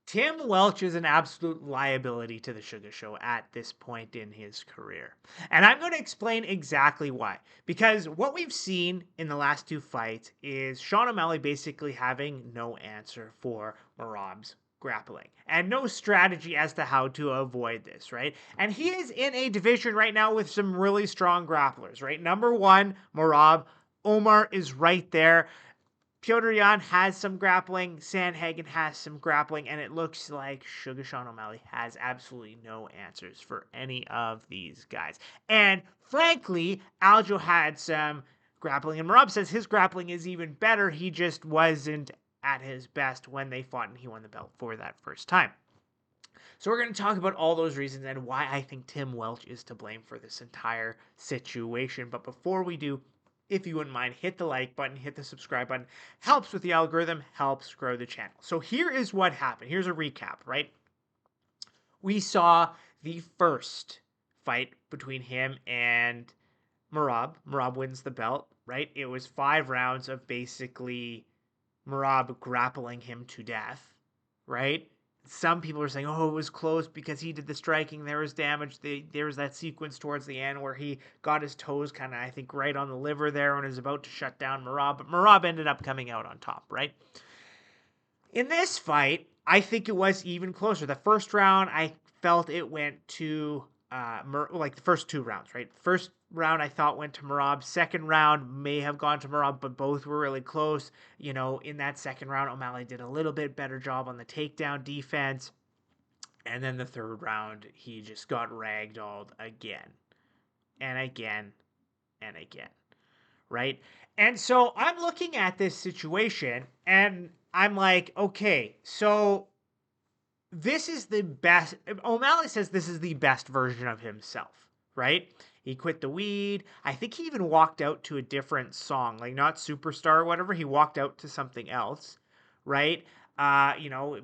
Tim Welch is an absolute liability to the Sugar Show at this point in his career. And I'm going to explain exactly why. Because what we've seen in the last two fights is Sean O'Malley basically having no answer for Merab's grappling and no strategy as to how to avoid this, right? And he is in a division right now with some really strong grapplers, right? Number one, Merab. Omar is right there. Piotr Jan has some grappling, Sandhagen has some grappling, and it looks like Sugar Sean O'Malley has absolutely no answers for any of these guys. And frankly, Aljo had some grappling, and Merab says his grappling is even better. He just wasn't at his best when they fought and he won the belt for that first time. So we're going to talk about all those reasons and why I think Tim Welch is to blame for this entire situation. But before we do, if you wouldn't mind, hit the like button, hit the subscribe button. Helps with the algorithm, helps grow the channel. So here is what happened. Here's a recap, right? We saw the first fight between him and Merab. Merab wins the belt, right? It was 5 rounds of basically Merab grappling him to death, right? Some people are saying, oh, it was close because he did the striking. There was damage. There was that sequence towards the end where he got his toes kind of, I think, right on the liver there and was about to shut down Merab. But Merab ended up coming out on top, right? In this fight, I think it was even closer. The first round, I felt it went to like the first 2 rounds, right? First round I thought went to Merab. Second round may have gone to Merab, but both were really close. You know, in that second round, O'Malley did a little bit better job on the takedown defense. And then the third round, he just got ragdolled again and again and again, right? And so I'm looking at this situation and I'm like, okay, so this is the best. O'Malley says this is the best version of himself, right? He quit the weed. I think he even walked out to a different song, like not Superstar or whatever. He walked out to something else, right?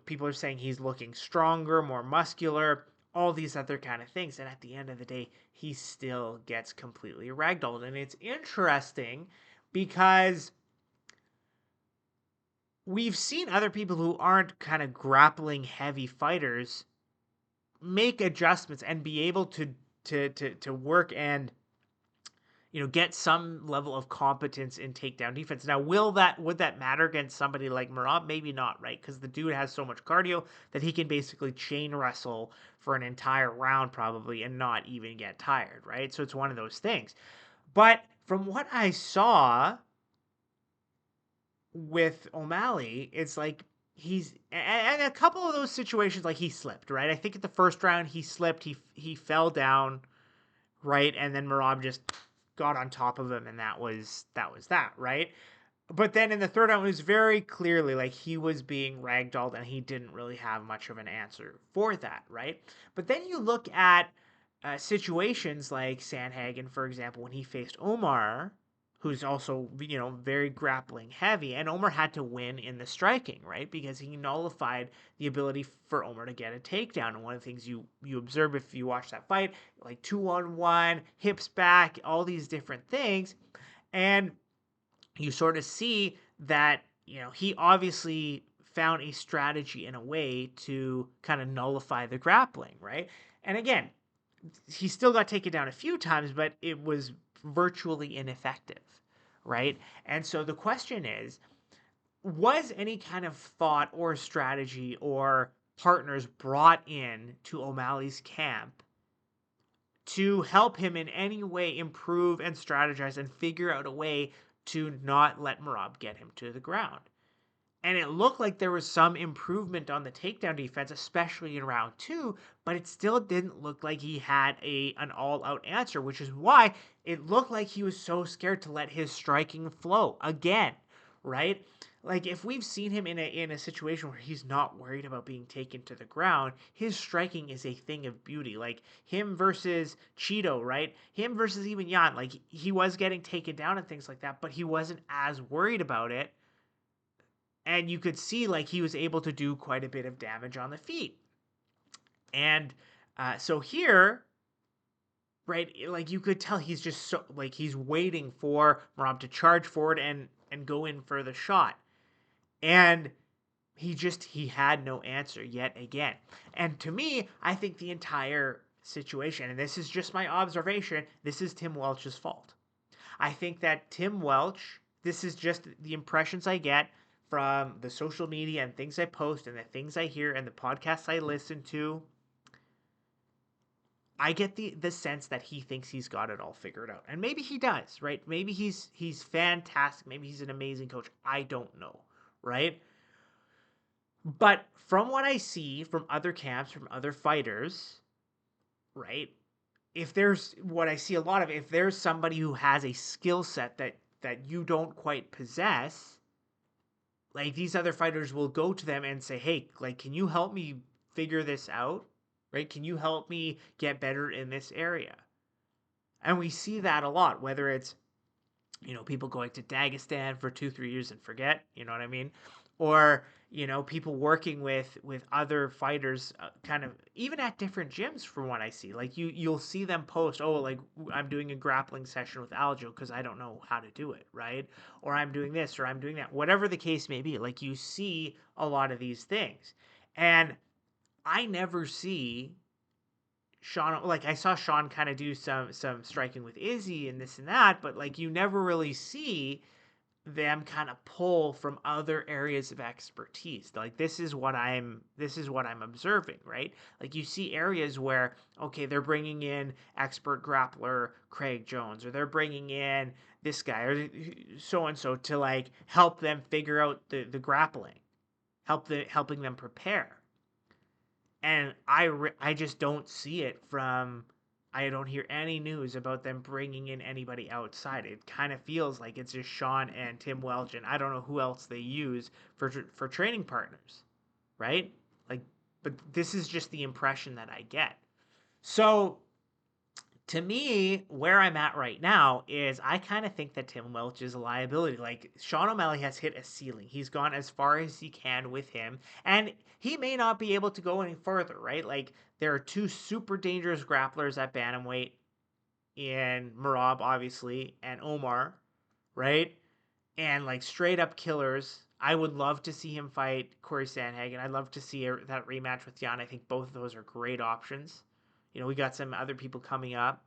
People are saying he's looking stronger, more muscular, all these other kind of things. And at the end of the day, he still gets completely ragdolled. And it's interesting because we've seen other people who aren't kind of grappling heavy fighters make adjustments and be able to work and get some level of competence in takedown defense. Now, would that matter against somebody like Merab? Maybe not, right? Because the dude has so much cardio that he can basically chain wrestle for an entire round probably and not even get tired, right? So it's one of those things. But from what I saw with O'Malley, it's like he's and a couple of those situations like he slipped, right? I think at the first round he slipped, he fell down, right? And then Merab just got on top of him and that, right? But then in the third round it was very clearly like he was being ragdolled and he didn't really have much of an answer for that, right? But then you look at situations like Sandhagen, for example, when he faced Omar, who's also very grappling heavy, and Omar had to win in the striking, right? Because he nullified the ability for Omar to get a takedown. And one of the things you observe if you watch that fight, like 2-on-1, hips back, all these different things, and you sort of see that he obviously found a strategy in a way to kind of nullify the grappling, right? And again, he still got taken down a few times, but it was virtually ineffective, right? And so the question is, was any kind of thought or strategy or partners brought in to O'Malley's camp to help him in any way improve and strategize and figure out a way to not let Merab get him to the ground? And it looked like there was some improvement on the takedown defense, especially in round 2, but it still didn't look like he had an all-out answer, which is why it looked like he was so scared to let his striking flow again, right? Like if we've seen him in a situation where he's not worried about being taken to the ground, his striking is a thing of beauty. Like him versus Cheeto, right? Him versus even Jan, like he was getting taken down and things like that, but he wasn't as worried about it. And you could see like he was able to do quite a bit of damage on the feet. And so here, right, like you could tell he's just so like he's waiting for Merab to charge forward and go in for the shot. And he had no answer yet again. And to me, I think the entire situation, and this is just my observation, this is Tim Welch's fault. I think that Tim Welch, this is just the impressions I get from the social media and things I post and the things I hear and the podcasts I listen to. I get the sense that he thinks he's got it all figured out. And maybe he does, right? Maybe he's fantastic. Maybe he's an amazing coach. I don't know, right? But from what I see from other camps, from other fighters, right? If there's what I see a lot of, if there's somebody who has a skill set that you don't quite possess, like these other fighters will go to them and say, "Hey, like can you help me figure this out?" Right? Can you help me get better in this area? And we see that a lot, whether it's, people going to Dagestan for 2, 3 years and forget, you know what I mean? Or, people working with other fighters, kind of even at different gyms from what I see. Like you'll see them post, oh, like I'm doing a grappling session with Aljo because I don't know how to do it, right? Or I'm doing this or I'm doing that. Whatever the case may be, like you see a lot of these things. And I never see Sean, like I saw Sean kind of do some striking with Izzy and this and that, but like you never really see them kind of pull from other areas of expertise. Like this is what I'm observing, right? Like you see areas where okay, they're bringing in expert grappler Craig Jones, or they're bringing in this guy or so and so to like help them figure out the grappling, helping them prepare. And I just don't see it from. I don't hear any news about them bringing in anybody outside. It kind of feels like it's just Sean and Tim Welch, and I don't know who else they use for training partners, right? Like, but this is just the impression that I get. So to me, where I'm at right now is I kind of think that Tim Welch is a liability. Like Sean O'Malley has hit a ceiling. He's gone as far as he can with him, and he may not be able to go any further, right? Like there are two super dangerous grapplers at bantamweight in Merab, obviously, and Omar, right? And like straight up killers. I would love to see him fight Corey Sandhagen. I'd love to see that rematch with Jan. I think both of those are great options. We got some other people coming up.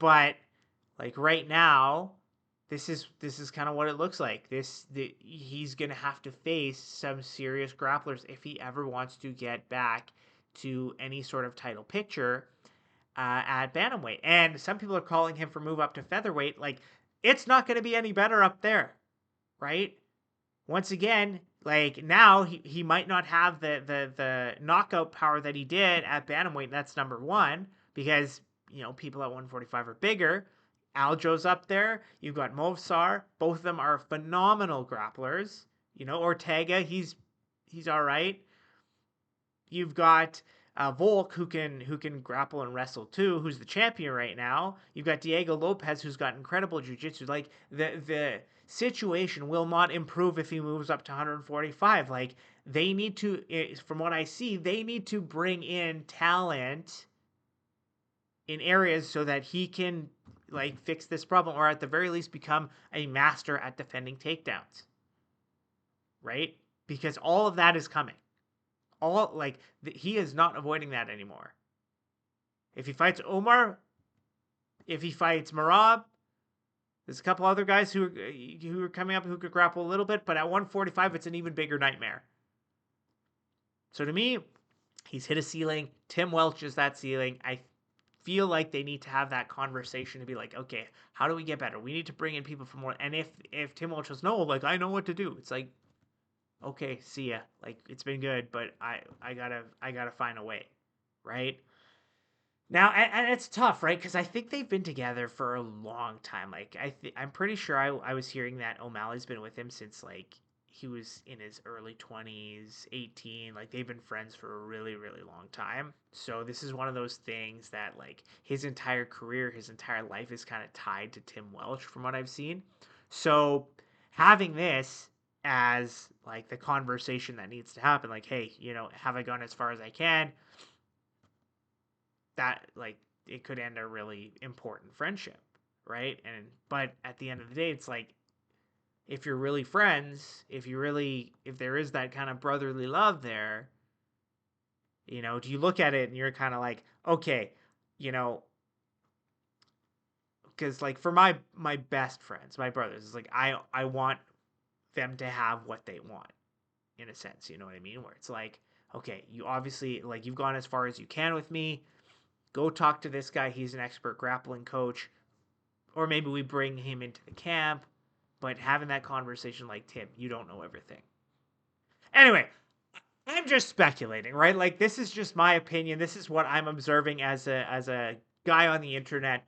But like right now, this is kind of what it looks like. He's gonna have to face some serious grapplers if he ever wants to get back to any sort of title picture at bantamweight. And some people are calling him for move up to featherweight. Like it's not going to be any better up there, right? Once again, like now he might not have the knockout power that he did at bantamweight. That's number one because people at 145 are bigger. Aljo's up there. You've got Movsar. Both of them are phenomenal grapplers. Ortega, he's all right. You've got Volk who can grapple and wrestle too, who's the champion right now. You've got Diego Lopez who's got incredible jiu-jitsu. Like the situation will not improve if he moves up to 145. Like they need to, from what I see, they need to bring in talent in areas so that he can like fix this problem, or at the very least become a master at defending takedowns. Right? Because all of that is coming. He is not avoiding that anymore. If he fights Omar, if he fights Merab, there's a couple other guys who are coming up who could grapple a little bit, but at 145, it's an even bigger nightmare. So to me, he's hit a ceiling. Tim Welch is that ceiling. I feel like they need to have that conversation to be like, okay, how do we get better? We need to bring in people from more. And if Tim Welch says no, like I know what to do, it's like, okay, see ya. Like it's been good, but I gotta find a way, right? Now, and it's tough, right? Because I think they've been together for a long time. Like I'm pretty sure I was hearing that O'Malley's been with him since like he was in his early 20s, 18. Like they've been friends for a really, really long time. So this is one of those things that like his entire career, his entire life is kind of tied to Tim Welch from what I've seen. So having this as like the conversation that needs to happen, like, hey, have I gone as far as I can? That like it could end a really important friendship, right? But at the end of the day, it's like if you're really friends, if there is that kind of brotherly love there, do you look at it and you're kind of like, okay, you know, because like for my best friends, my brothers, it's like I want them to have what they want in a sense, you know what I mean? Where it's like, okay, you obviously like you've gone as far as you can with me. Go talk to this guy. He's an expert grappling coach, or maybe we bring him into the camp. But having that conversation like Tim, you don't know everything. Anyway, I'm just speculating, right? Like this is just my opinion. This is what I'm observing as a guy on the internet.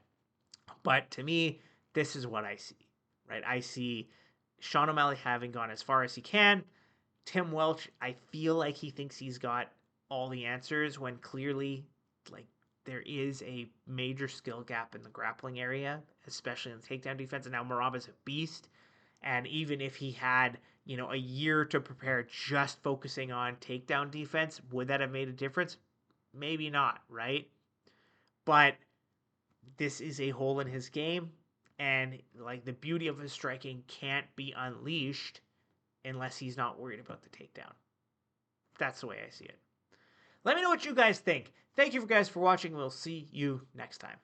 But to me, this is what I see, right? I see Sean O'Malley having gone as far as he can. Tim Welch, I feel like he thinks he's got all the answers when clearly, like, there is a major skill gap in the grappling area, especially in the takedown defense. And now Merab is a beast. And even if he had, a year to prepare just focusing on takedown defense, would that have made a difference? Maybe not, right? But this is a hole in his game. And like the beauty of his striking can't be unleashed unless he's not worried about the takedown. That's the way I see it. Let me know what you guys think. Thank you guys for watching. We'll see you next time.